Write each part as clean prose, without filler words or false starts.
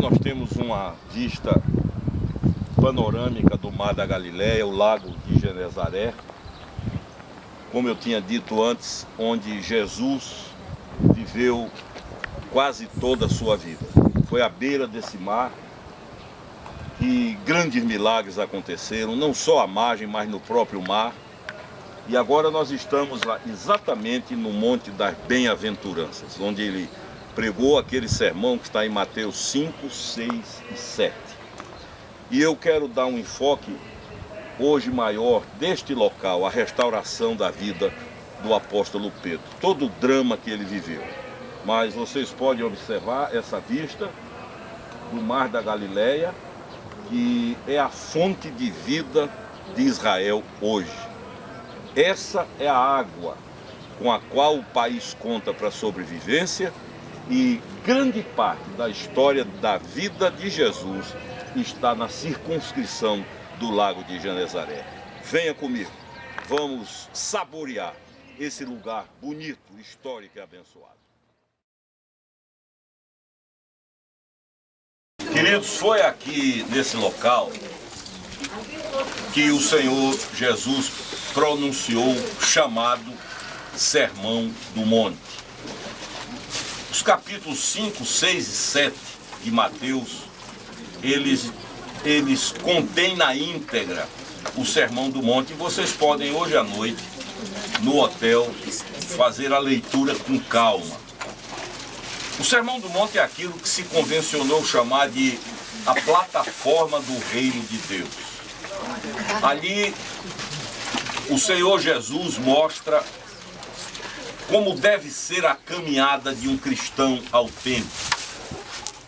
nós temos uma vista panorâmica do Mar da Galileia, o Lago de Genezaré, como eu tinha dito antes, onde Jesus viveu quase toda a sua vida. Foi à beira desse mar que grandes milagres aconteceram, não só à margem, mas no próprio mar. E agora nós estamos lá exatamente no Monte das Bem-aventuranças, onde ele pregou aquele sermão que está em Mateus 5, 6 e 7. E eu quero dar um enfoque hoje maior deste local, a restauração da vida do apóstolo Pedro, todo o drama que ele viveu. Mas vocês podem observar essa vista do Mar da Galileia, que é a fonte de vida de Israel hoje. Essa é a água com a qual o país conta para a sobrevivência, e grande parte da história da vida de Jesus está na circunscrição do Lago de Genezaré. Venha comigo, vamos saborear esse lugar bonito, histórico e abençoado. Queridos, foi aqui nesse local que o Senhor Jesus pronunciou o chamado Sermão do Monte. Os capítulos 5, 6 e 7 de Mateus, eles contêm na íntegra o Sermão do Monte. E vocês podem hoje à noite, no hotel, fazer a leitura com calma. O Sermão do Monte é aquilo que se convencionou chamar de a plataforma do reino de Deus. Ali, o Senhor Jesus mostra como deve ser a caminhada de um cristão autêntico.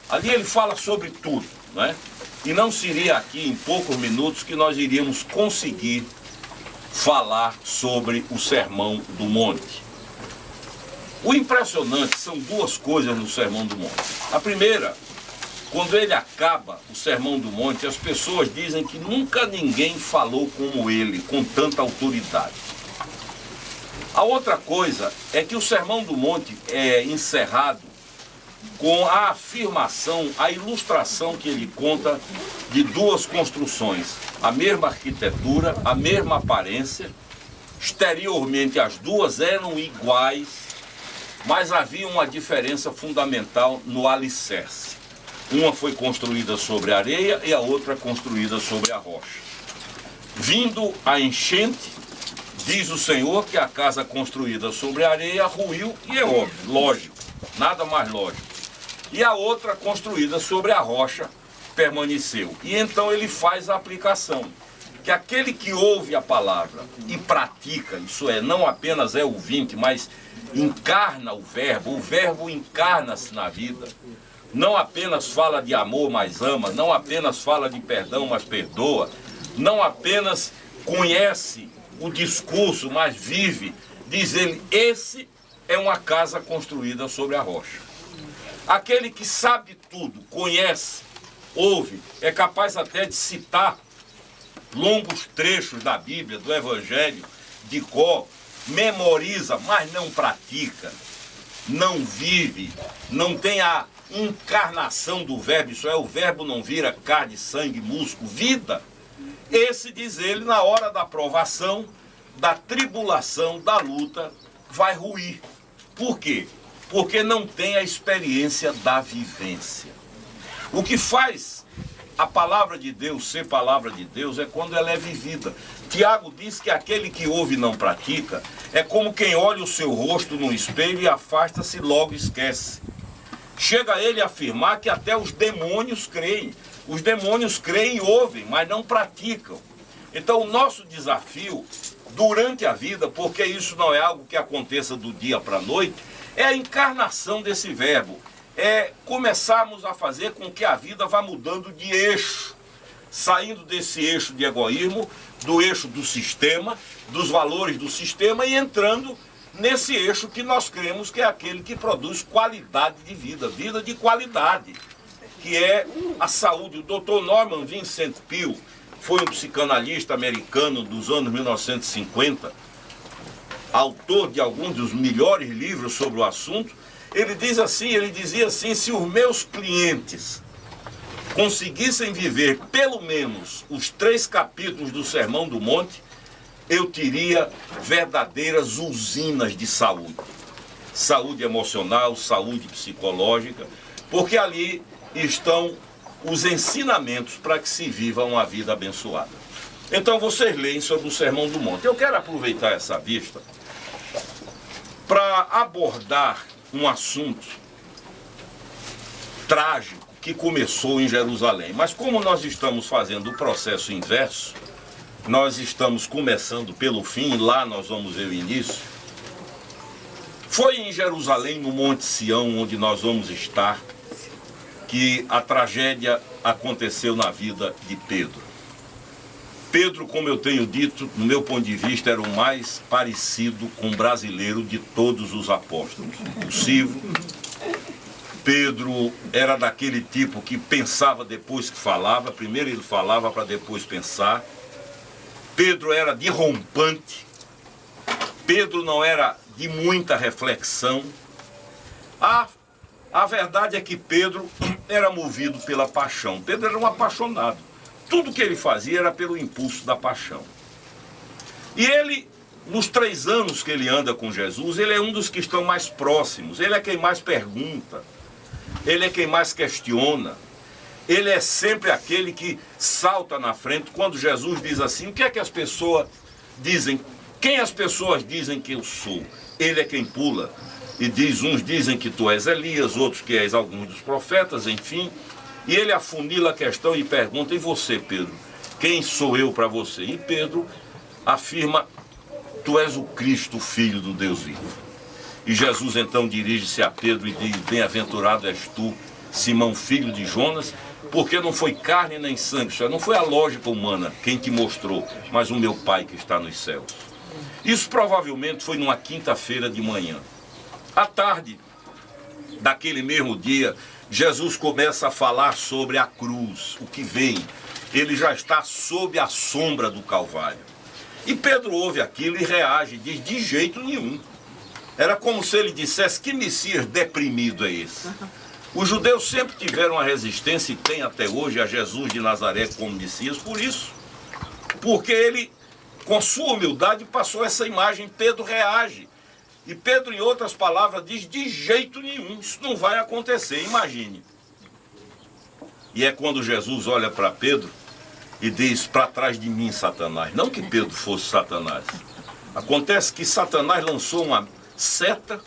Ali ele fala sobre tudo, né? E não seria aqui em poucos minutos que nós iríamos conseguir falar sobre o Sermão do Monte. O impressionante são duas coisas no Sermão do Monte. A primeira, quando ele acaba o Sermão do Monte, as pessoas dizem que nunca ninguém falou como ele, com tanta autoridade. A outra coisa é que o Sermão do Monte é encerrado com a afirmação, a ilustração que ele conta de duas construções, a mesma arquitetura, a mesma aparência, exteriormente as duas eram iguais, mas havia uma diferença fundamental no alicerce. Uma foi construída sobre a areia e a outra construída sobre a rocha. Vindo a enchente, diz o Senhor que a casa construída sobre a areia ruiu, e é óbvio, lógico, nada mais lógico. E a outra construída sobre a rocha permaneceu. E então ele faz a aplicação, que aquele que ouve a palavra e pratica, isso é, não apenas é ouvinte, mas encarna o verbo encarna-se na vida, não apenas fala de amor, mas ama, não apenas fala de perdão, mas perdoa, não apenas conhece o discurso, mas vive, diz ele, esse é uma casa construída sobre a rocha. Aquele que sabe tudo, conhece, ouve, é capaz até de citar longos trechos da Bíblia, do Evangelho, de cor, memoriza, mas não pratica, não vive, não tem a encarnação do verbo, isso é, o verbo não vira carne, sangue, músculo, vida. Esse, diz ele, na hora da provação, da tribulação, da luta, vai ruir. Por quê? Porque não tem a experiência da vivência. O que faz a palavra de Deus ser palavra de Deus é quando ela é vivida. Tiago diz que aquele que ouve e não pratica é como quem olha o seu rosto no espelho e afasta-se e logo esquece. Chega ele a afirmar que até os demônios creem. Os demônios creem e ouvem, mas não praticam. Então o nosso desafio durante a vida, porque isso não é algo que aconteça do dia para a noite, é a encarnação desse verbo. É começarmos a fazer com que a vida vá mudando de eixo, saindo desse eixo de egoísmo, do eixo do sistema, dos valores do sistema, e entrando nesse eixo que nós cremos que é aquele que produz qualidade de vida, vida de qualidade, que é a saúde. O Dr. Norman Vincent Peale foi um psicanalista americano dos anos 1950, autor de alguns dos melhores livros sobre o assunto. Ele dizia assim, se os meus clientes conseguissem viver pelo menos os 3 capítulos do Sermão do Monte, eu teria verdadeiras usinas de saúde. Saúde emocional, saúde psicológica, porque ali estão os ensinamentos para que se viva uma vida abençoada. Então vocês leem sobre o Sermão do Monte. Eu quero aproveitar essa vista para abordar um assunto trágico que começou em Jerusalém. Mas como nós estamos fazendo o processo inverso, nós estamos começando pelo fim, lá nós vamos ver o início. Foi em Jerusalém, no Monte Sião, onde nós vamos estar, que a tragédia aconteceu na vida de Pedro. Pedro, como eu tenho dito, no meu ponto de vista, era o mais parecido com o brasileiro de todos os apóstolos possível. Pedro era daquele tipo que pensava depois que falava. Primeiro ele falava para depois pensar. Pedro era derrompante. Pedro não era de muita reflexão. A verdade é que Pedro era movido pela paixão. Pedro era um apaixonado. Tudo que ele fazia era pelo impulso da paixão. E ele, nos 3 anos que ele anda com Jesus, ele é um dos que estão mais próximos. Ele é quem mais pergunta. Ele é quem mais questiona. Ele é sempre aquele que salta na frente. Quando Jesus diz assim, o que é que as pessoas dizem? Quem as pessoas dizem que eu sou? Ele é quem pula. E diz, uns dizem que tu és Elias, outros que és alguns dos profetas, enfim. E ele afunila a questão e pergunta, e você, Pedro? Quem sou eu para você? E Pedro afirma, tu és o Cristo, o Filho do Deus vivo. E Jesus então dirige-se a Pedro e diz, bem-aventurado és tu, Simão, filho de Jonas, porque não foi carne nem sangue, não foi a lógica humana quem te mostrou, mas o meu Pai que está nos céus. Isso provavelmente foi numa quinta-feira de manhã. À tarde daquele mesmo dia, Jesus começa a falar sobre a cruz, o que vem. Ele já está sob a sombra do Calvário. E Pedro ouve aquilo e reage, diz, de jeito nenhum. Era como se ele dissesse, que Messias deprimido é esse? Os judeus sempre tiveram uma resistência, e tem até hoje, a Jesus de Nazaré como Messias, por isso. Porque ele, com sua humildade, passou essa imagem, Pedro reage. E Pedro, em outras palavras, diz, de jeito nenhum, isso não vai acontecer, imagine. E é quando Jesus olha para Pedro e diz, para trás de mim, Satanás. Não que Pedro fosse Satanás. Acontece que Satanás lançou uma seta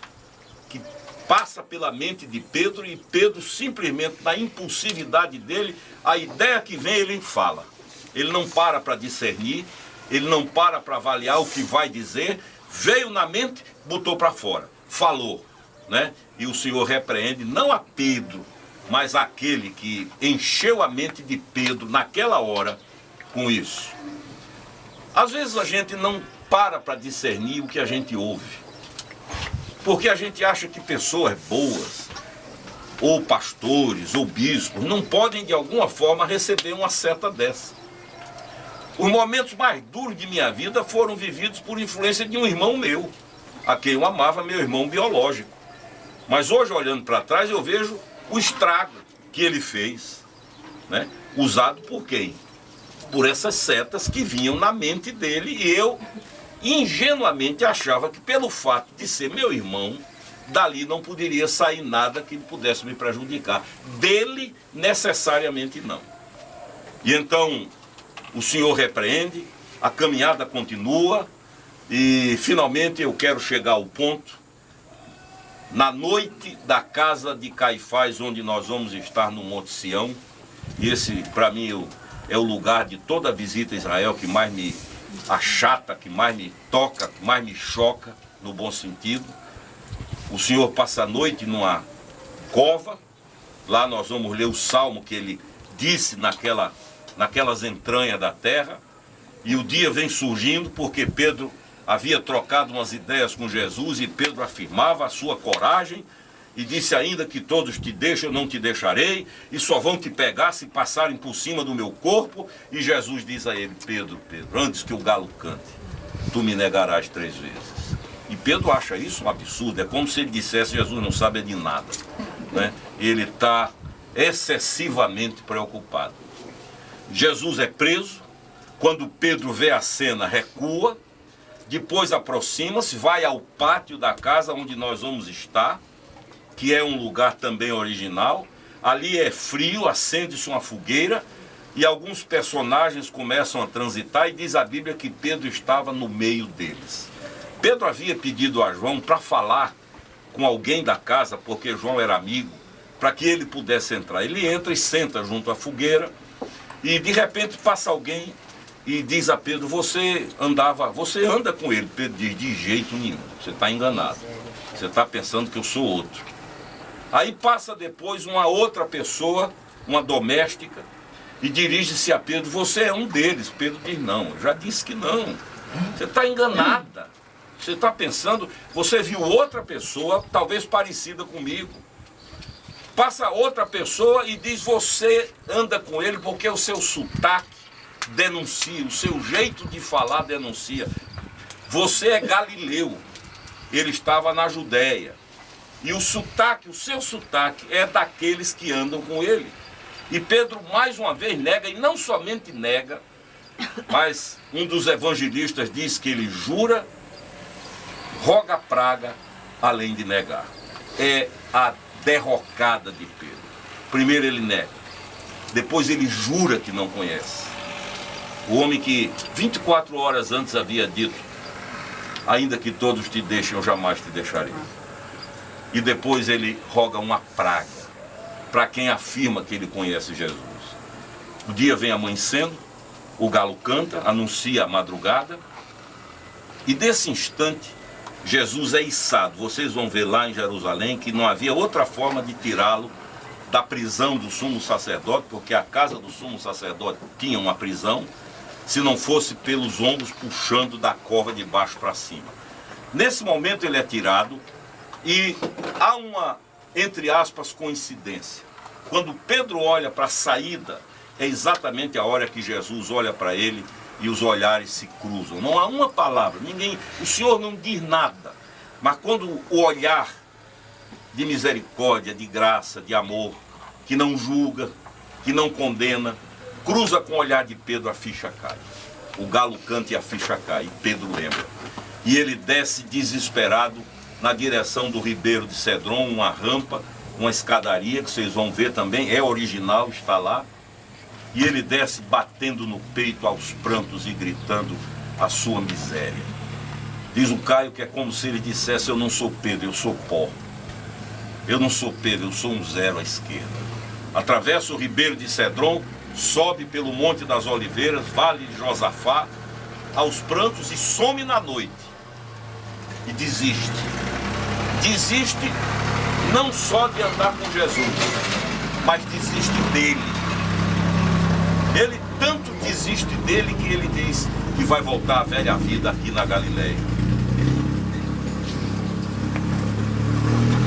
que passa pela mente de Pedro e Pedro simplesmente, na impulsividade dele, a ideia que vem ele fala. Ele não para discernir, ele não para avaliar o que vai dizer, veio na mente, botou para fora, falou, né? E o Senhor repreende não a Pedro, mas aquele que encheu a mente de Pedro naquela hora com isso. Às vezes a gente não para discernir o que a gente ouve. Porque a gente acha que pessoas boas, ou pastores, ou bispos, não podem de alguma forma receber uma seta dessa. Os momentos mais duros de minha vida foram vividos por influência de um irmão meu, a quem eu amava, meu irmão biológico. Mas hoje, olhando para trás, eu vejo o estrago que ele fez, né? Usado por quem? Por essas setas que vinham na mente dele, e eu ingenuamente achava que pelo fato de ser meu irmão, dali não poderia sair nada que pudesse me prejudicar. Dele, necessariamente não. E então, o Senhor repreende, a caminhada continua, e finalmente eu quero chegar ao ponto, na noite da casa de Caifás, onde nós vamos estar no Monte Sião, e esse, para mim, é o lugar de toda a visita a Israel que mais me achata, que mais me toca, que mais me choca, no bom sentido. O Senhor passa a noite numa cova, lá nós vamos ler o salmo que ele disse naquelas entranhas da terra, e o dia vem surgindo porque Pedro havia trocado umas ideias com Jesus, e Pedro afirmava a sua coragem, e disse ainda que todos te deixam, eu não te deixarei, e só vão te pegar se passarem por cima do meu corpo. E Jesus diz a ele, Pedro, Pedro, antes que o galo cante, tu me negarás 3 vezes. E Pedro acha isso um absurdo, é como se ele dissesse, Jesus não sabe de nada, né? Ele está excessivamente preocupado. Jesus é preso. Quando Pedro vê a cena, recua. Depois aproxima-se, vai ao pátio da casa onde nós vamos estar, que é um lugar também original. Ali é frio, acende-se uma fogueira e alguns personagens começam a transitar, e diz a Bíblia que Pedro estava no meio deles. Pedro havia pedido a João para falar com alguém da casa, porque João era amigo, para que ele pudesse entrar. Ele entra e senta junto à fogueira, e de repente passa alguém e diz a Pedro: você anda com ele. Pedro diz: de jeito nenhum, você está enganado, você está pensando que eu sou outro. Aí passa depois uma outra pessoa, uma doméstica, e dirige-se a Pedro: você é um deles. Pedro diz: não, eu já disse que não, você está enganada, você está pensando, você viu outra pessoa, talvez parecida comigo. Passa outra pessoa e diz: você anda com ele porque o seu sotaque denuncia, o seu jeito de falar denuncia. Você é galileu, ele estava na Judéia. E o seu sotaque é daqueles que andam com ele. E Pedro mais uma vez nega, e não somente nega, mas um dos evangelistas diz que ele jura, roga praga, além de negar. É a derrocada de Pedro. Primeiro ele nega, depois ele jura que não conhece. O homem que 24 horas antes havia dito: ainda que todos te deixem, eu jamais te deixarei. E depois ele roga uma praga para quem afirma que ele conhece Jesus. O dia vem amanhecendo, o galo canta, anuncia a madrugada, e desse instante Jesus é içado. Vocês vão ver lá em Jerusalém que não havia outra forma de tirá-lo da prisão do sumo sacerdote, porque a casa do sumo sacerdote tinha uma prisão, se não fosse pelos ombros puxando da cova de baixo para cima. Nesse momento ele é tirado, e há uma, entre aspas, coincidência. Quando Pedro olha para a saída, é exatamente a hora que Jesus olha para ele e os olhares se cruzam. Não há uma palavra, o Senhor não diz nada, mas quando o olhar de misericórdia, de graça, de amor, que não julga, que não condena, cruza com o olhar de Pedro, a ficha cai. O galo canta e a ficha cai, e Pedro lembra. E ele desce desesperado na direção do Ribeiro de Cedron, uma rampa, uma escadaria, que vocês vão ver também, é original, está lá. E ele desce batendo no peito aos prantos e gritando a sua miséria. Diz o Caio que é como se ele dissesse: eu não sou Pedro, eu sou pó. Eu não sou Pedro, eu sou um zero à esquerda. Atravessa o Ribeiro de Cedron, sobe pelo Monte das Oliveiras, Vale de Josafá, aos prantos, e some na noite. E desiste. Desiste não só de andar com Jesus, mas desiste dele. Ele tanto desiste dele que ele diz que vai voltar à velha vida aqui na Galileia.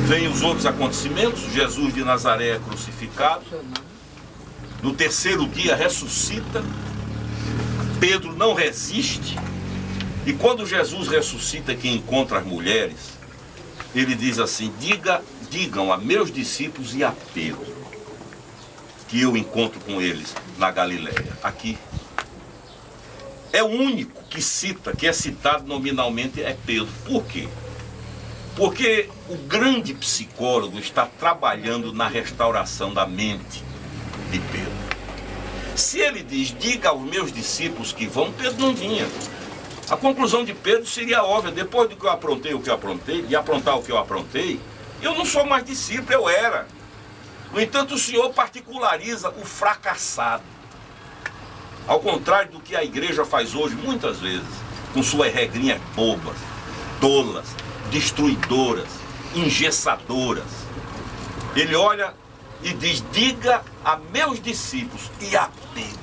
Vêm os outros acontecimentos. Jesus de Nazaré é crucificado. No terceiro dia ressuscita. Pedro não resiste. E quando Jesus ressuscita, que encontra as mulheres, ele diz assim: digam a meus discípulos e a Pedro que eu encontro com eles na Galileia. Aqui. É o único que cita, que é citado nominalmente, é Pedro. Por quê? Porque o grande psicólogo está trabalhando na restauração da mente de Pedro. Se ele diz: diga aos meus discípulos que vão, Pedro não vinha. A conclusão de Pedro seria óbvia: depois do que eu aprontei o que eu aprontei, de aprontar o que eu aprontei, eu não sou mais discípulo, eu era. No entanto, o Senhor particulariza o fracassado. Ao contrário do que a igreja faz hoje, muitas vezes, com suas regrinhas bobas, tolas, destruidoras, engessadoras. Ele olha e diz: diga a meus discípulos e a Pedro.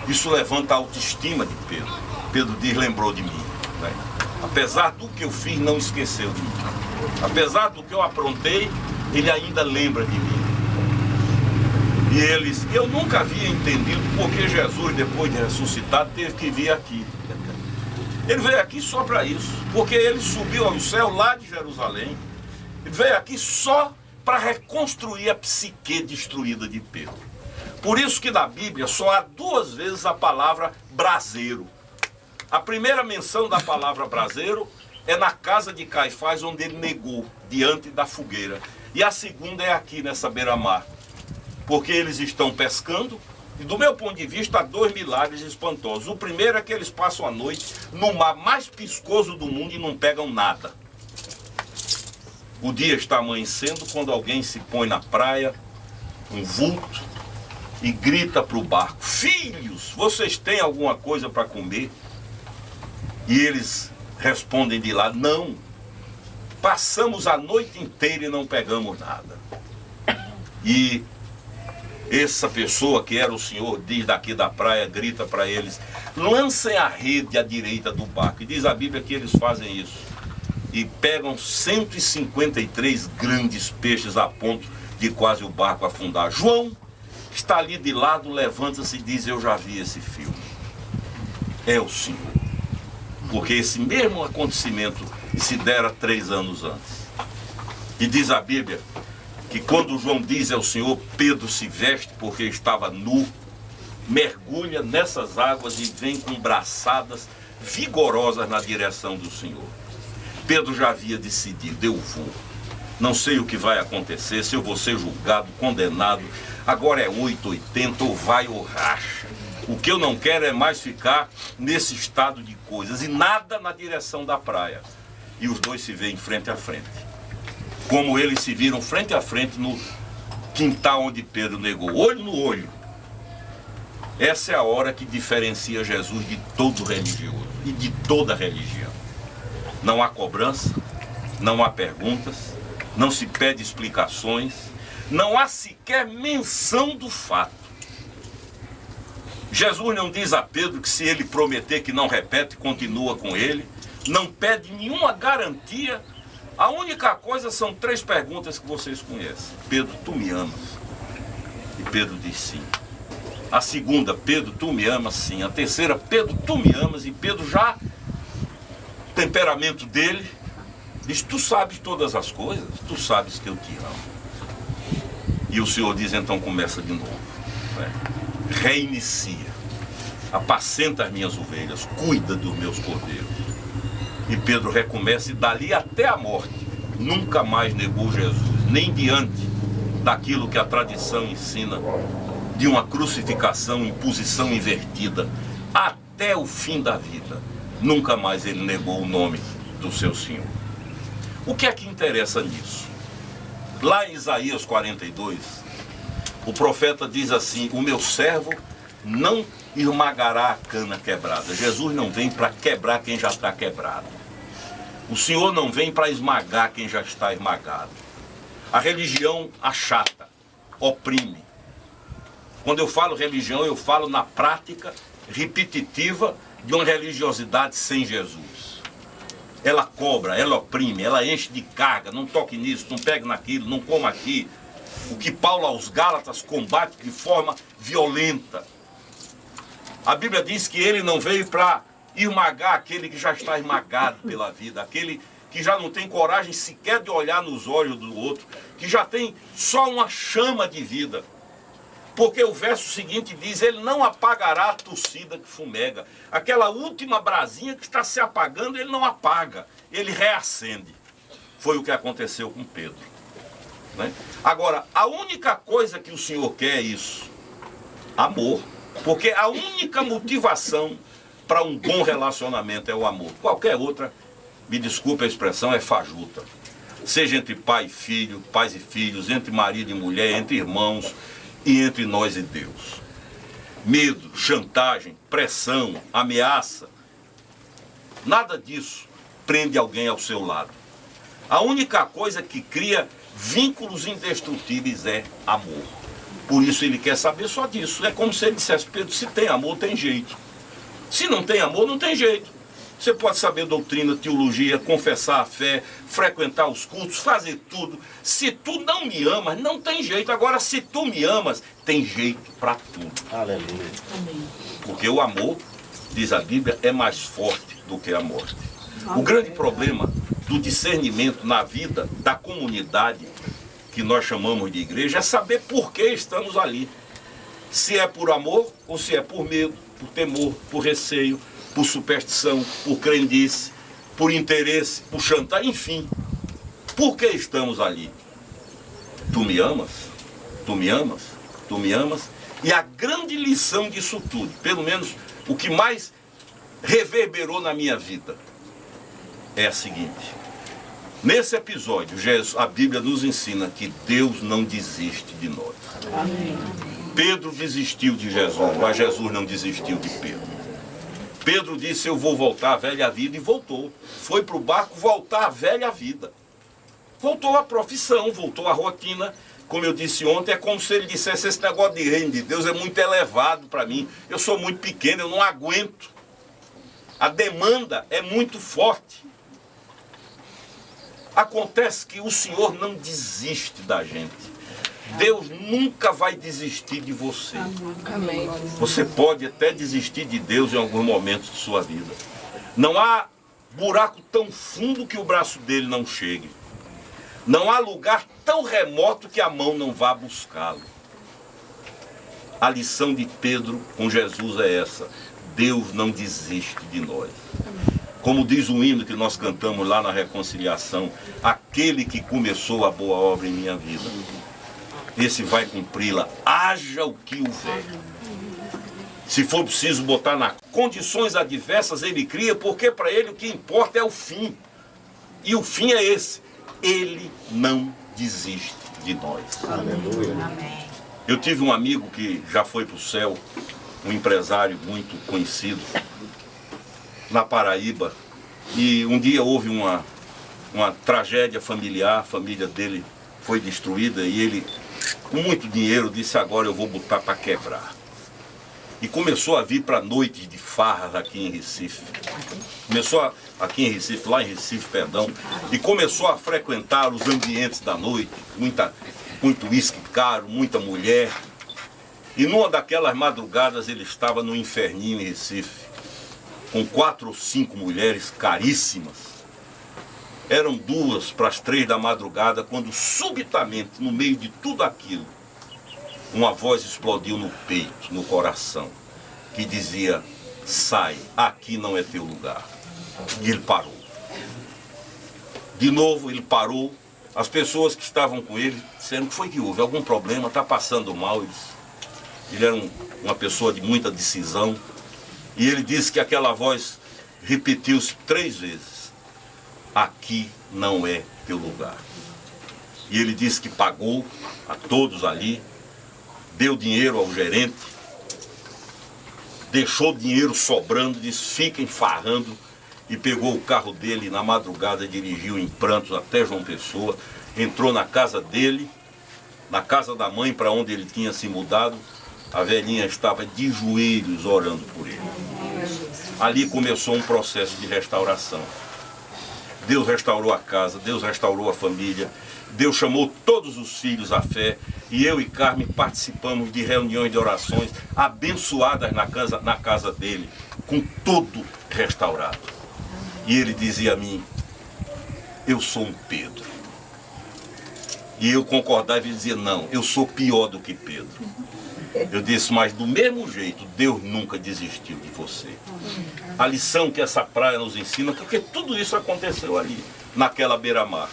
Isso levanta a autoestima de Pedro. Pedro diz: lembrou de mim, né? Apesar do que eu fiz, não esqueceu de mim. Apesar do que eu aprontei, ele ainda lembra de mim. E eles: eu nunca havia entendido porque Jesus, depois de ressuscitado, teve que vir aqui. Ele veio aqui só para isso, porque ele subiu ao céu lá de Jerusalém. Ele veio aqui só para para reconstruir a psique destruída de Pedro. Por isso que na Bíblia só há 2 vezes a palavra braseiro. A primeira menção da palavra braseiro é na casa de Caifás, onde ele negou, diante da fogueira. E a segunda é aqui, nessa beira-mar. Porque eles estão pescando, e do meu ponto de vista há 2 milagres espantosos. O primeiro é que eles passam a noite no mar mais piscoso do mundo e não pegam nada. O dia está amanhecendo quando alguém se põe na praia, um vulto, e grita para o barco: filhos, vocês têm alguma coisa para comer? E eles respondem de lá: não, passamos a noite inteira e não pegamos nada. E essa pessoa que era o Senhor, diz daqui da praia, grita para eles: lancem a rede à direita do barco. E diz a Bíblia que eles fazem isso. E pegam 153 grandes peixes a ponto de quase o barco afundar. João está ali de lado, levanta-se e diz: eu já vi esse filme. É o Senhor. Porque esse mesmo acontecimento se dera 3 anos antes. E diz a Bíblia que quando João diz ao Senhor, Pedro se veste porque estava nu, mergulha nessas águas e vem com braçadas vigorosas na direção do Senhor. Pedro já havia decidido: eu vou. Não sei o que vai acontecer, se eu vou ser julgado, condenado. Agora é 880, ou vai ou racha. O que eu não quero é mais ficar nesse estado de coisas. E nada na direção da praia. E os dois se veem frente a frente. Como eles se viram frente a frente no quintal onde Pedro negou. Olho no olho. Essa é a hora que diferencia Jesus de todo religioso e de toda religião. Não há cobrança, não há perguntas, não se pede explicações, não há sequer menção do fato. Jesus não diz a Pedro que se ele prometer que não repete, continua com ele, não pede nenhuma garantia. A única coisa são 3 perguntas que vocês conhecem. Pedro, tu me amas? E Pedro diz sim. A segunda: Pedro, tu me amas? Sim. A terceira: Pedro, tu me amas? E Pedro já, temperamento dele, diz: tu sabes todas as coisas, tu sabes que eu te amo. E o Senhor diz: então começa de novo, né? Reinicia, apacenta as minhas ovelhas, cuida dos meus cordeiros. E Pedro recomeça, e dali até a morte nunca mais negou Jesus, nem diante daquilo que a tradição ensina de uma crucificação em posição invertida. Até o fim da vida nunca mais ele negou o nome do seu Senhor. O que é que interessa nisso? Lá em Isaías 42, o profeta diz assim: o meu servo não esmagará a cana quebrada. Jesus não vem para quebrar quem já está quebrado. O Senhor não vem para esmagar quem já está esmagado. A religião achata, oprime. Quando eu falo religião, eu falo na prática repetitiva de uma religiosidade sem Jesus. Ela cobra, ela oprime, ela enche de carga: não toque nisso, não pegue naquilo, não coma aqui. O que Paulo aos Gálatas combate de forma violenta. A Bíblia diz que ele não veio para esmagar aquele que já está esmagado pela vida, aquele que já não tem coragem sequer de olhar nos olhos do outro, que já tem só uma chama de vida. Porque o verso seguinte diz: ele não apagará a tossida que fumega. Aquela última brasinha que está se apagando, ele não apaga, ele reacende. Foi o que aconteceu com Pedro, né? Agora, a única coisa que o Senhor quer é isso: amor. Porque a única motivação para um bom relacionamento é o amor. Qualquer outra, me desculpe a expressão, é fajuta. Seja entre pai e filho, pais e filhos, entre marido e mulher, entre irmãos e entre nós e Deus. Medo, chantagem, pressão, ameaça, nada disso prende alguém ao seu lado. A única coisa que cria vínculos indestrutíveis é amor. Por isso ele quer saber só disso. É como se ele dissesse: Pedro, se tem amor, tem jeito. Se não tem amor, não tem jeito. Você pode saber doutrina, teologia, confessar a fé, frequentar os cultos, fazer tudo. Se tu não me amas, não tem jeito. Agora, se tu me amas, tem jeito para tudo. Aleluia. Porque o amor, diz a Bíblia, é mais forte do que a morte. O grande problema do discernimento na vida da comunidade que nós chamamos de igreja, é saber por que estamos ali. Se é por amor ou se é por medo, por temor, por receio, por superstição, por crendice, por interesse, por chantagem, enfim. Por que estamos ali? Tu me amas? Tu me amas? Tu me amas? E a grande lição disso tudo, pelo menos o que mais reverberou na minha vida, é a seguinte. Nesse episódio, a Bíblia nos ensina que Deus não desiste de nós. Amém. Pedro desistiu de Jesus, mas Jesus não desistiu de Pedro. Pedro disse, eu vou voltar à velha vida, e voltou. Foi para o barco voltar à velha vida. Voltou à profissão, voltou à rotina. Como eu disse ontem, é como se ele dissesse, esse negócio de reino de Deus é muito elevado para mim. Eu sou muito pequeno, eu não aguento. A demanda é muito forte. Acontece que o Senhor não desiste da gente. Deus nunca vai desistir de você. Amém. Você pode até desistir de Deus em alguns momentos de sua vida. Não há buraco tão fundo que o braço dele não chegue. Não há lugar tão remoto que a mão não vá buscá-lo. A lição de Pedro com Jesus é essa. Deus não desiste de nós. Como diz o hino que nós cantamos lá na reconciliação, aquele que começou a boa obra em minha vida, esse vai cumpri-la, haja o que houver. Se for preciso botar nas condições adversas, ele cria, porque para ele o que importa é o fim. E o fim é esse. Ele não desiste de nós. Aleluia. Eu tive um amigo que já foi para o céu, um empresário muito conhecido, na Paraíba, e um dia houve uma tragédia familiar, a família dele foi destruída e ele, com muito dinheiro, disse, agora eu vou botar para quebrar. E começou a vir para noites de farras aqui em Recife. Aqui em Recife, lá em Recife, perdão, e começou a frequentar os ambientes da noite, muito uísque caro, muita mulher. E numa daquelas madrugadas ele estava no inferninho em Recife, com 4 ou 5 mulheres caríssimas. Eram 2 para as 3 da madrugada, quando subitamente, no meio de tudo aquilo, uma voz explodiu no peito, no coração, que dizia, sai, aqui não é teu lugar. E ele parou. De novo ele parou. As pessoas que estavam com ele disseram, que foi que houve? Algum problema? Está passando mal? Ele era uma pessoa de muita decisão. E ele disse que aquela voz repetiu-se 3 vezes. Aqui não é teu lugar. E ele disse que pagou a todos ali, deu dinheiro ao gerente, deixou dinheiro sobrando, disse, fiquem farrando, e pegou o carro dele na madrugada, dirigiu em prantos até João Pessoa, entrou na casa dele, na casa da mãe para onde ele tinha se mudado. A velhinha estava de joelhos orando por ele. Ali começou um processo de restauração. Deus restaurou a casa, Deus restaurou a família, Deus chamou todos os filhos à fé, e eu e Carmen participamos de reuniões de orações abençoadas na casa dele, com tudo restaurado. E ele dizia a mim, eu sou um Pedro. E eu concordava e dizia, não, eu sou pior do que Pedro. Eu disse, mas do mesmo jeito, Deus nunca desistiu de você. A lição que essa praia nos ensina, porque tudo isso aconteceu ali, naquela beira-mar.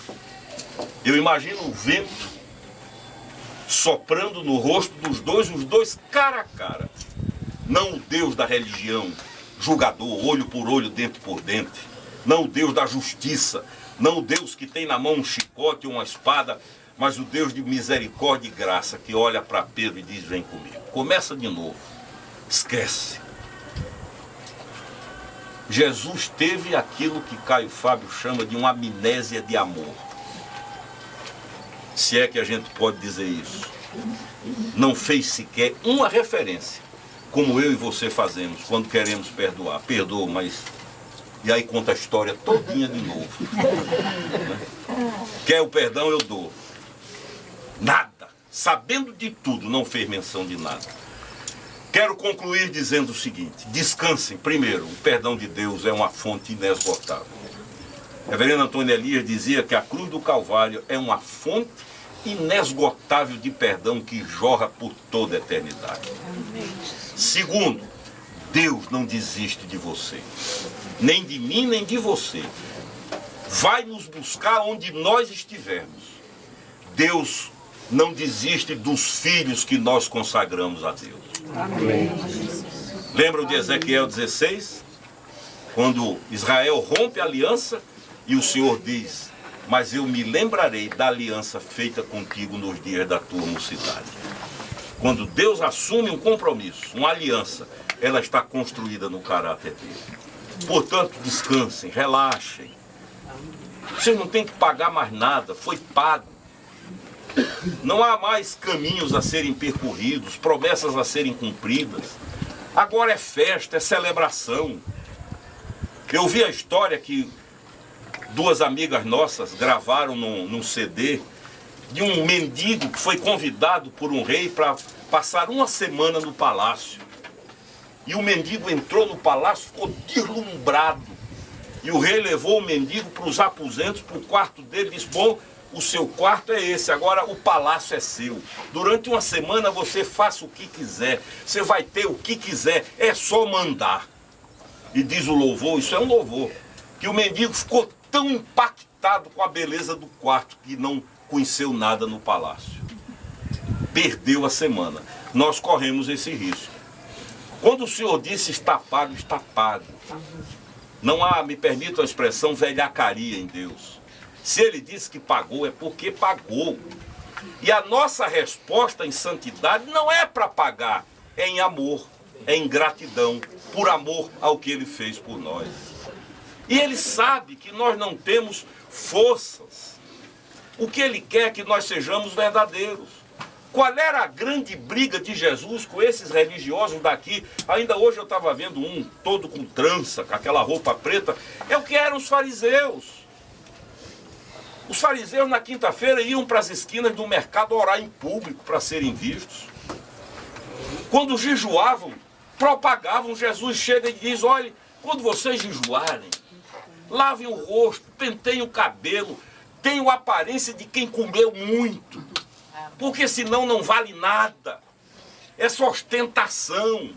Eu imagino o vento soprando no rosto dos dois, os dois cara a cara. Não o Deus da religião, julgador, olho por olho, dente por dente. Não o Deus da justiça, não o Deus que tem na mão um chicote ou uma espada, mas o Deus de misericórdia e graça, que olha para Pedro e diz, vem comigo. Começa de novo. Esquece. Jesus teve aquilo que Caio Fábio chama de uma amnésia de amor. Se é que a gente pode dizer isso. Não fez sequer uma referência, como eu e você fazemos quando queremos perdoar. Perdoa, mas... E aí conta a história todinha de novo. Quer o perdão, eu dou. Nada. Sabendo de tudo, não fez menção de nada. Quero concluir dizendo o seguinte. Descansem. Primeiro, o perdão de Deus é uma fonte inesgotável. A reverenda Antônia Elias dizia que a cruz do Calvário é uma fonte inesgotável de perdão que jorra por toda a eternidade. Segundo, Deus não desiste de você, nem de mim, nem de você. Vai nos buscar onde nós estivermos. Deus não desiste dos filhos que nós consagramos a Deus. Amém. Lembram de Ezequiel 16? Quando Israel rompe a aliança e o Senhor diz: mas eu me lembrarei da aliança feita contigo nos dias da tua mocidade. Quando Deus assume um compromisso, uma aliança, ela está construída no caráter dele. Portanto, descansem, relaxem. Vocês não têm que pagar mais nada, foi pago. Não há mais caminhos a serem percorridos, promessas a serem cumpridas. Agora é festa, é celebração. Eu vi a história que duas amigas nossas gravaram num CD de um mendigo que foi convidado por um rei para passar uma semana no palácio. E o mendigo entrou no palácio, ficou deslumbrado. E o rei levou o mendigo para os aposentos, para o quarto dele, e disse: bom, o seu quarto é esse, agora o palácio é seu. Durante uma semana você faça o que quiser, você vai ter o que quiser, é só mandar. E diz o louvor, isso é um louvor, que o mendigo ficou tão impactado com a beleza do quarto que não conheceu nada no palácio. Perdeu a semana. Nós corremos esse risco. Quando o Senhor disse está pago, está pago. Não há, me permita a expressão, velhacaria em Deus. Se Ele disse que pagou, é porque pagou. E a nossa resposta em santidade não é para pagar, é em amor, é em gratidão, por amor ao que Ele fez por nós. E Ele sabe que nós não temos forças. O que Ele quer é que nós sejamos verdadeiros. Qual era a grande briga de Jesus com esses religiosos daqui? Ainda hoje eu estava vendo um todo com trança, com aquela roupa preta. É o que eram os fariseus. Os fariseus na quinta-feira iam para as esquinas do mercado orar em público para serem vistos. Quando jejuavam, propagavam. Jesus chega e diz: olhe, quando vocês jejuarem, lavem o rosto, penteiem o cabelo, tenham a aparência de quem comeu muito, porque senão não vale nada. É só ostentação.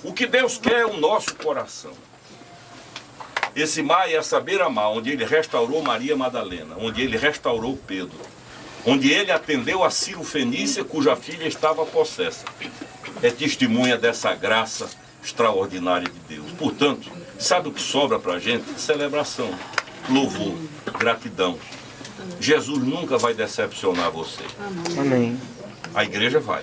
O que Deus quer é o nosso coração. Esse mar é saber amar, onde Ele restaurou Maria Madalena, onde Ele restaurou Pedro, onde Ele atendeu a Ciro Fenícia, cuja filha estava possessa. É testemunha dessa graça extraordinária de Deus. Portanto, sabe o que sobra para a gente? Celebração, louvor, gratidão. Jesus nunca vai decepcionar você. Amém. A igreja vai.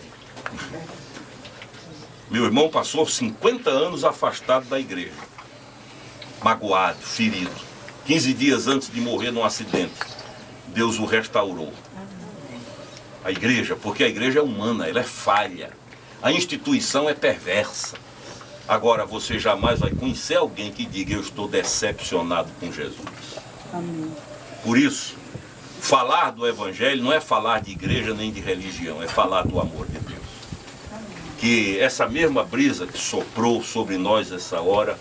Meu irmão passou 50 anos afastado da igreja, magoado, ferido. 15 dias antes de morrer num acidente, Deus o restaurou. A igreja, porque a igreja é humana, ela é falha. A instituição é perversa. Agora, você jamais vai conhecer alguém que diga: eu estou decepcionado com Jesus. Amém. Por isso, falar do Evangelho não é falar de igreja nem de religião, é falar do amor de Deus. Que essa mesma brisa que soprou sobre nós essa hora,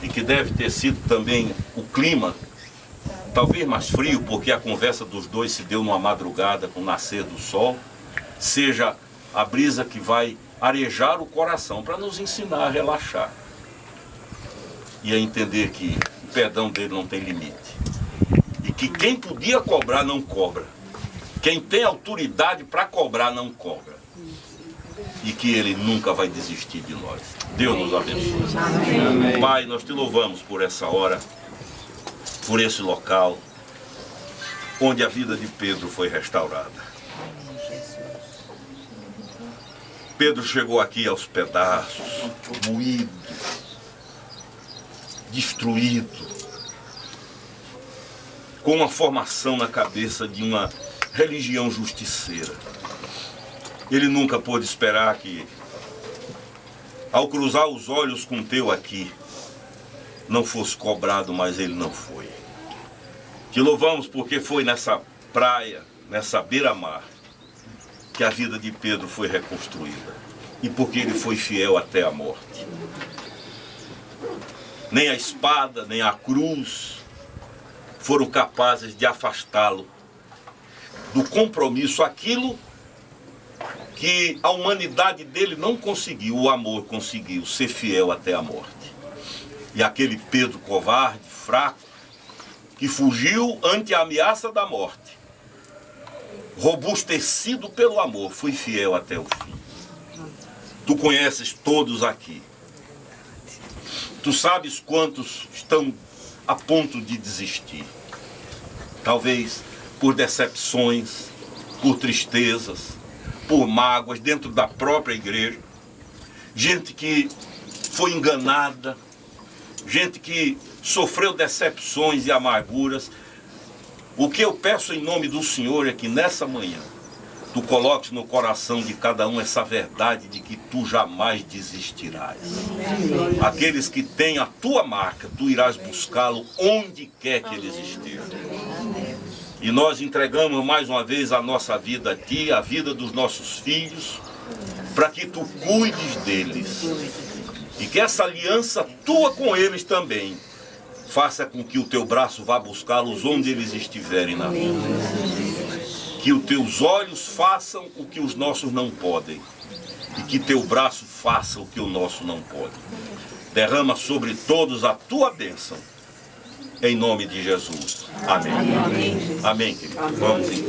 e que deve ter sido também o clima, talvez mais frio, porque a conversa dos dois se deu numa madrugada com o nascer do sol, seja a brisa que vai arejar o coração para nos ensinar a relaxar e a entender que o perdão dele não tem limite. E que quem podia cobrar não cobra. Quem tem autoridade para cobrar não cobra. E que Ele nunca vai desistir de nós. Deus nos abençoe. Amém. Pai, nós te louvamos por essa hora, por esse local, onde a vida de Pedro foi restaurada. Pedro chegou aqui aos pedaços, moído, destruído, com uma formação na cabeça de uma religião justiceira. Ele nunca pôde esperar que, ao cruzar os olhos com o teu aqui, não fosse cobrado, mas ele não foi. Te louvamos porque foi nessa praia, nessa beira-mar, que a vida de Pedro foi reconstruída. E porque ele foi fiel até a morte. Nem a espada, nem a cruz foram capazes de afastá-lo do compromisso, aquilo que a humanidade dele não conseguiu, o amor conseguiu, ser fiel até a morte. E aquele Pedro covarde, fraco, que fugiu ante a ameaça da morte, robustecido pelo amor, foi fiel até o fim. Tu conheces todos aqui. Tu sabes quantos estão a ponto de desistir. Talvez por decepções, por tristezas, por mágoas dentro da própria igreja. Gente que foi enganada, gente que sofreu decepções e amarguras. O que eu peço em nome do Senhor é que nessa manhã tu coloques no coração de cada um essa verdade de que tu jamais desistirás. Aqueles que têm a tua marca, tu irás buscá-lo onde quer que eles estejam. E nós entregamos mais uma vez a nossa vida a ti, a vida dos nossos filhos, para que tu cuides deles. E que essa aliança tua com eles também faça com que o teu braço vá buscá-los onde eles estiverem na vida. Que os teus olhos façam o que os nossos não podem. E que teu braço faça o que o nosso não pode. Derrama sobre todos a tua bênção. Em nome de Jesus. Amém. Amém, querido. Vamos embora.